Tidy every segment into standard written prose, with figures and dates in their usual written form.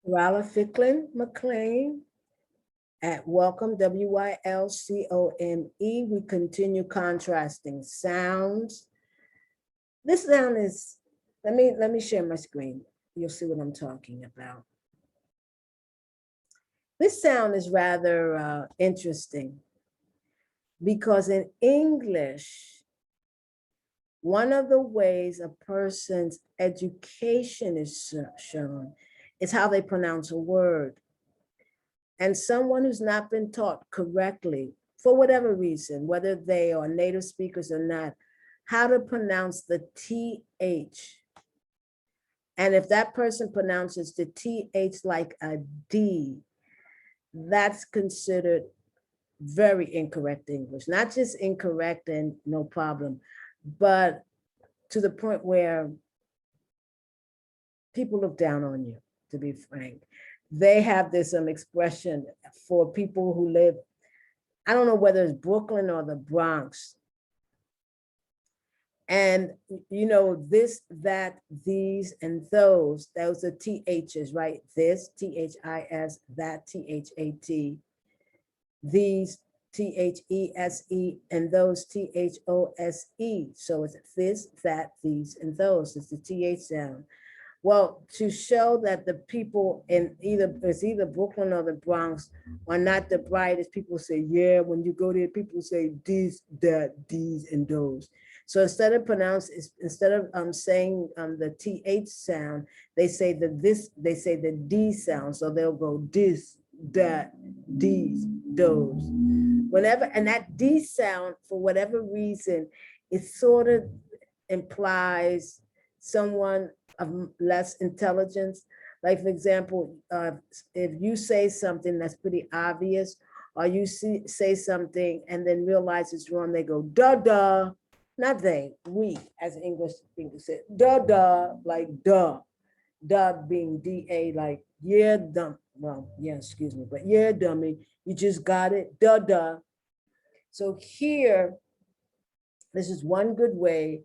Rala Ficklin McLean at Welcome, WYLCOME. We continue contrasting sounds. This sound is, let me share my screen. You'll see what I'm talking about. This sound is rather interesting because in English, one of the ways a person's education is shown is how they pronounce a word. And someone who's not been taught correctly, for whatever reason, whether they are native speakers or not, how to pronounce the TH. And if that person pronounces the TH like a D, that's considered very incorrect English. Not just incorrect and no problem, but to the point where people look down on you, to be frank. They have this expression for people who live, I don't know whether it's Brooklyn or the Bronx. And you know, this, that, these, and those are THs, right? This, THIS, that, THAT, these, THESE, and those, THOSE. So it's this, that, these, and those. It's the TH sound. Well, to show that the people in either Brooklyn or the Bronx are not the brightest, people say, yeah, when you go there, people say this, that, these, and those. So instead of saying the TH sound, they say the D sound. So they'll go this, that, these, those. Whenever, and that D sound, for whatever reason, it sort of implies someone of less intelligence. Like, for example, if you say something that's pretty obvious, or you say something and then realize it's wrong, they go, duh, duh. Not they, we, as English speakers say, duh, duh, like duh. Duh being D-A, like, yeah, dumb. Well, yeah, excuse me, but yeah, dummy, you just got it, duh, duh. So here, this is one good way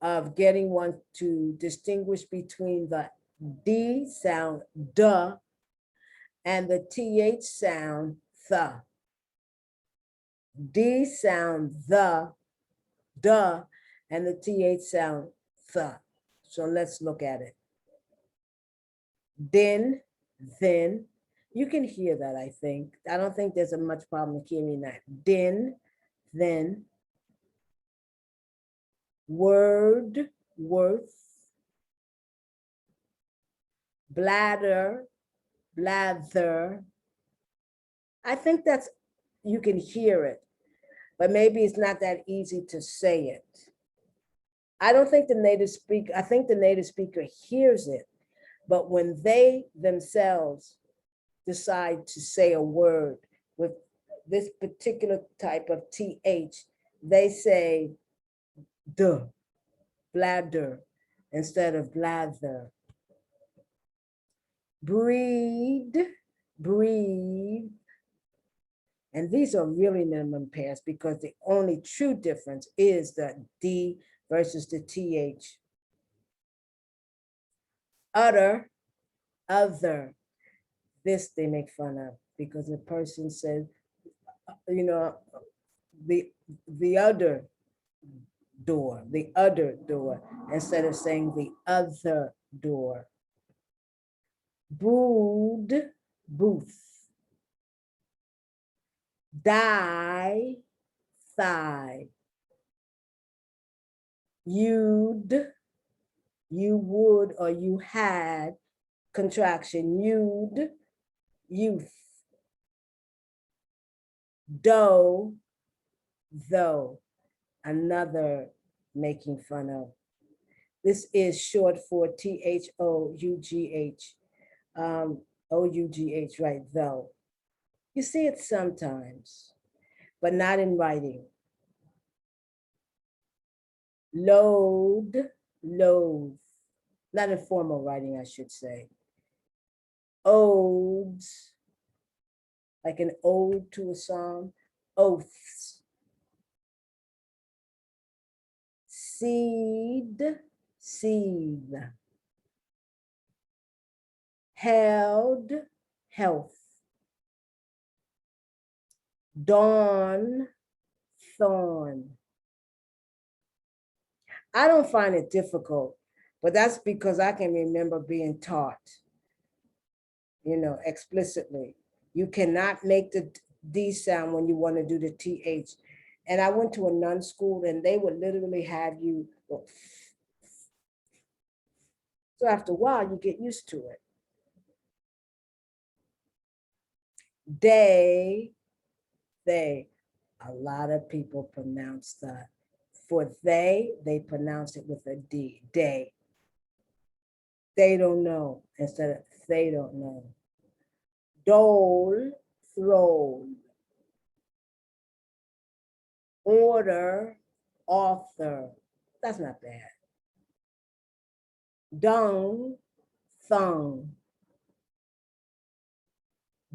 of getting one to distinguish between the D sound, duh, and the TH sound, the. D sound, the, duh, and the TH sound, the. So let's look at it. Then. You can hear that, I think. I don't think there's a much problem hearing that. Then. Word, worth. Bladder, blather. I think that's, you can hear it, but maybe it's not that easy to say it. I don't think the native speaker, I think the native speaker hears it, but when they themselves decide to say a word with this particular type of TH, they say duh, bladder, instead of blather. Breed, breathe. And these are really minimum pairs because the only true difference is the D versus the TH. Utter, other. This they make fun of because the person says, you know, the other door, instead of saying the other door. Brood, booth. Die, thigh. You'd, you would, or you had, contraction, you'd, youth. Dough, though, another making fun of. This is short for THOUGH, OUGH, right, though. You see it sometimes, but not in writing. Load, loathe, not in formal writing, I should say. Odes, like an ode to a song. Oaths. Seed, seethe. held, health. Dawn, thorn. I don't find it difficult, but that's because I can remember being taught, explicitly. You cannot make the D sound when you want to do the TH. And I went to a nun school and they would literally have you go. So after a while, you get used to it. They. A lot of people pronounce that. For they pronounce it with a D, day. They don't know instead of they don't know. Dole, throne. Order, author. That's not bad. Dung, thung.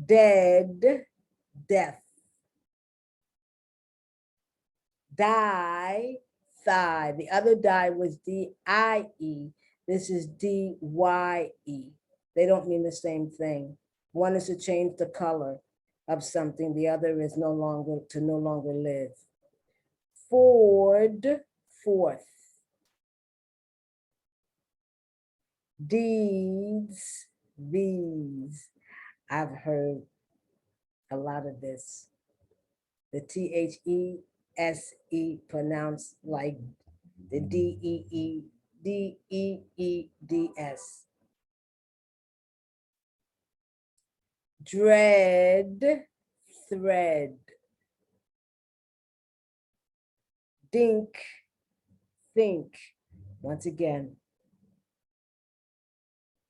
Dead, death. Die, thigh. The other die was D-I-E. This is D-Y-E. They don't mean the same thing. One is to change the color of something. The other is no longer live. Ford, fourth. Deeds, these. I've heard a lot of this. The These pronounced like the Deeds. Dread, thread. Dink, think. Once again,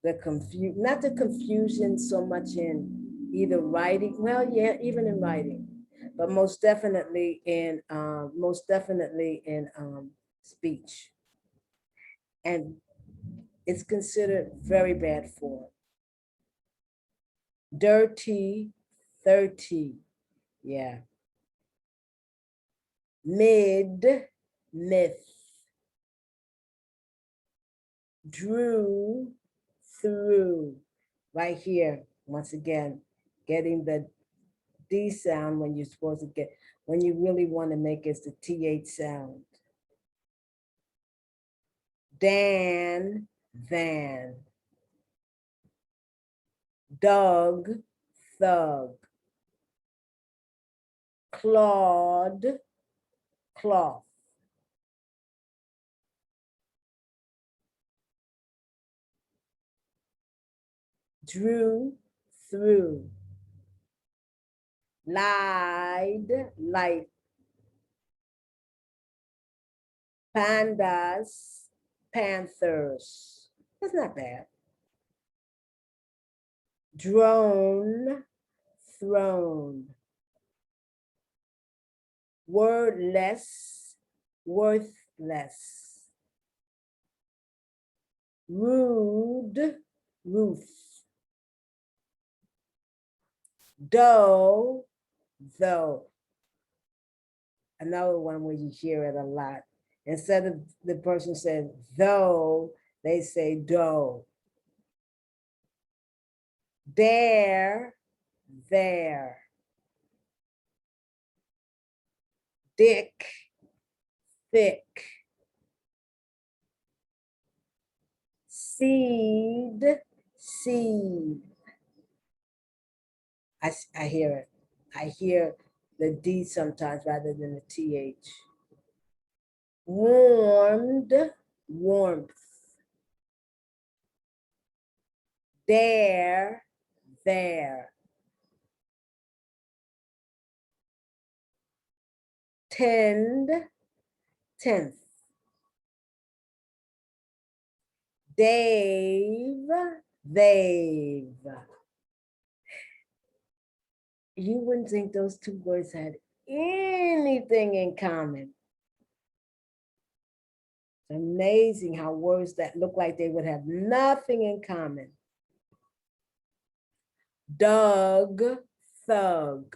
not the confusion so much in either writing, well, yeah, even in writing, but most definitely in speech. And it's considered very bad form. Dirty, 30, yeah. Mid, myth. Drew, through. Right here, once again, getting the D sound when you're supposed to get, when you really want to make it the TH sound. Dan, van. Doug, thug. Claude, cloth. Drew, through. Lied, light. Pandas, panthers. That's not bad. Drone, throne. Wordless, worthless. Rude, roof. Dough, though. Another one where you hear it a lot. Instead of the person saying though, they say dough. There, there. Dick, thick. Seed, seed. I hear it. I hear the D sometimes rather than the TH. Warmed, warmth. There, there. Tend, tenth. Dave, they've. You wouldn't think those two words had anything in common. It's amazing how words that look like they would have nothing in common. Doug, thug.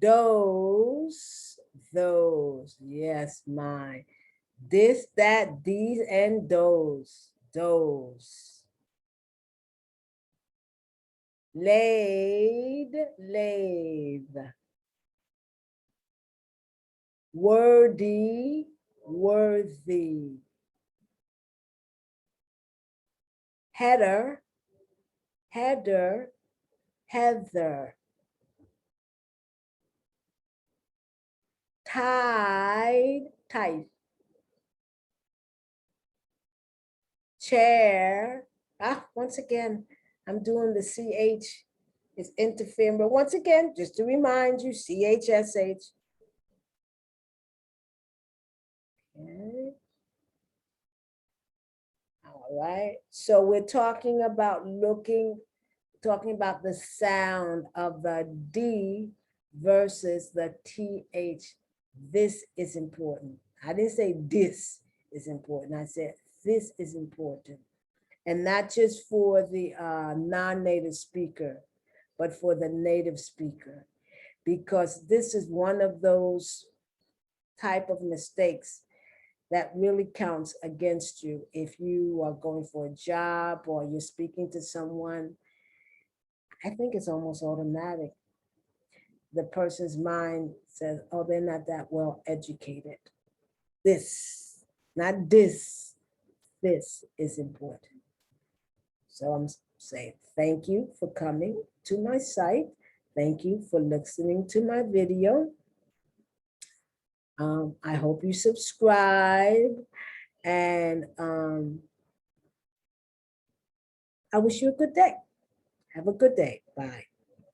Those, yes, my. This, that, these, and those. laid, lathe. Wordy, worthy. Header, header, heather. Tide, tide. Chair. Once again, I'm doing the CH. It's interfering, but once again, just to remind you, CHSH. Okay. All right. So we're talking about talking about the sound of the D versus the TH. This is important. I didn't say this is important. I said this is important. And not just for the non-native speaker, but for the native speaker, because this is one of those type of mistakes that really counts against you if you are going for a job or you're speaking to someone. I think it's almost automatic. The person's mind says, oh, they're not that well educated. This, not this is important. So I'm saying thank you for coming to my site. Thank you for listening to my video. I hope you subscribe, and I wish you a good day. Have a good day. Bye.